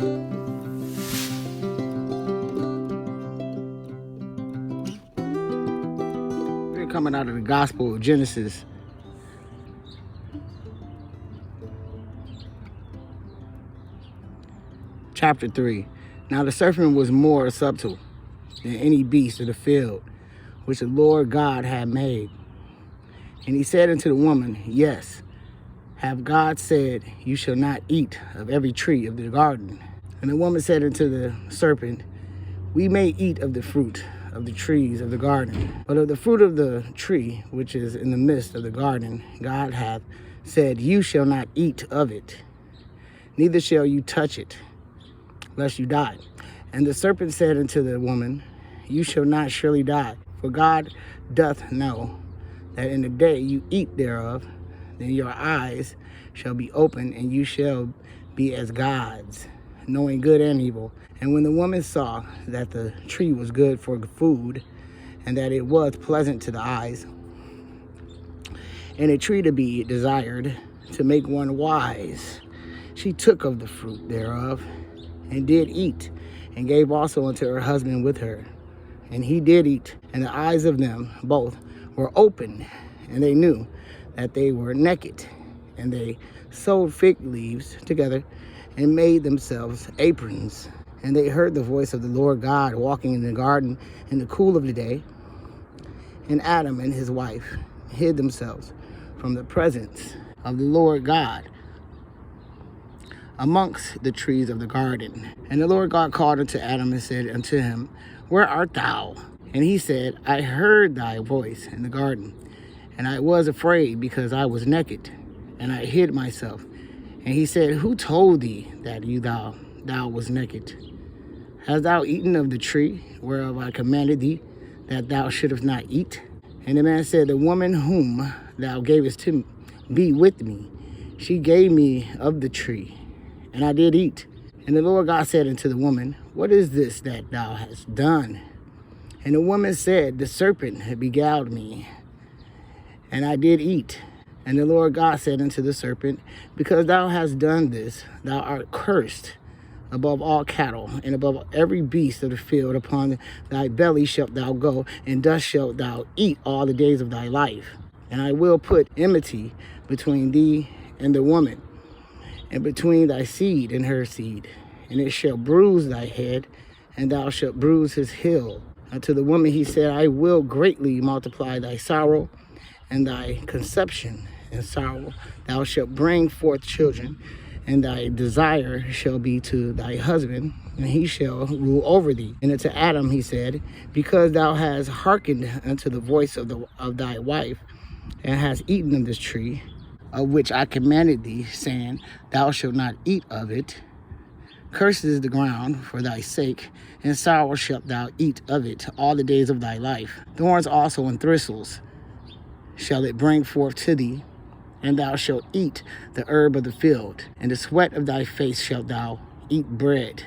We're coming out of the Gospel of Genesis. Chapter 3. Now the serpent was more subtle than any beast of the field, which the Lord God had made. And he said unto the woman, Yes, have God said, You shall not eat of every tree of the garden? And the woman said unto the serpent, We may eat of the fruit of the trees of the garden, but of the fruit of the tree which is in the midst of the garden, God hath said, You shall not eat of it, neither shall you touch it, lest you die. And the serpent said unto the woman, You shall not surely die, for God doth know that in the day you eat thereof, then your eyes shall be opened, and you shall be as gods, knowing good and evil. And when the woman saw that the tree was good for food, and that it was pleasant to the eyes, and a tree to be desired, to make one wise, she took of the fruit thereof, and did eat, and gave also unto her husband with her. And he did eat, and the eyes of them both were open, and they knew that they were naked. And they sewed fig leaves together, and made themselves aprons. And they heard the voice of the Lord God walking in the garden in the cool of the day. And Adam and his wife hid themselves from the presence of the Lord God amongst the trees of the garden. And the Lord God called unto Adam and said unto him, Where art thou? And he said, I heard thy voice in the garden, and I was afraid, because I was naked, and I hid myself. And he said, Who told thee that thou was naked? Hast thou eaten of the tree whereof I commanded thee that thou shouldest not eat? And the man said, The woman whom thou gavest to be with me, she gave me of the tree, and I did eat. And the Lord God said unto the woman, What is this that thou hast done? And the woman said, The serpent had beguiled me, and I did eat. And the Lord God said unto the serpent, Because thou hast done this, thou art cursed above all cattle, and above every beast of the field. Upon thy belly shalt thou go, and dust shalt thou eat all the days of thy life. And I will put enmity between thee and the woman, and between thy seed and her seed. And it shall bruise thy head, and thou shalt bruise his heel. And to the woman he said, I will greatly multiply thy sorrow and thy conception and sorrow. Thou shalt bring forth children, and thy desire shall be to thy husband, and he shall rule over thee. And unto Adam he said, Because thou hast hearkened unto the voice of thy wife, and hast eaten of this tree, of which I commanded thee, saying, Thou shalt not eat of it, cursed is the ground for thy sake, and sorrow shalt thou eat of it all the days of thy life. Thorns also and thistles shall it bring forth to thee, and thou shalt eat the herb of the field. And the sweat of thy face shalt thou eat bread,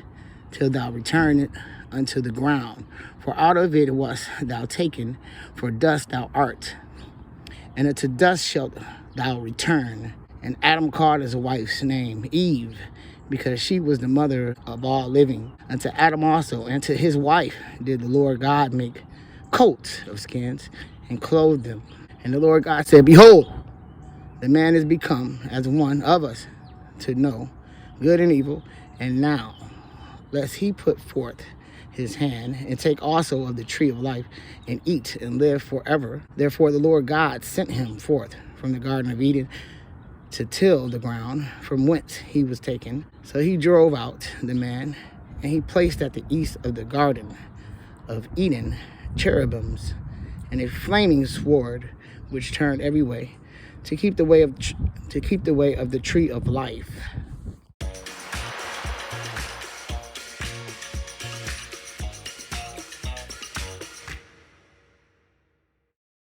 till thou return it unto the ground. For out of it wast thou taken, for dust thou art, and unto dust shalt thou return. And Adam called his wife's name Eve, because she was the mother of all living. Unto Adam also and to his wife did the Lord God make coats of skins, and clothed them. And the Lord God said, Behold, the man is become as one of us, to know good and evil. And now, lest he put forth his hand, and take also of the tree of life, and eat, and live forever. Therefore the Lord God sent him forth from the Garden of Eden, to till the ground from whence he was taken. So he drove out the man, and he placed at the east of the Garden of Eden cherubims, and a flaming sword, which turned every way, to keep the way of the tree of life.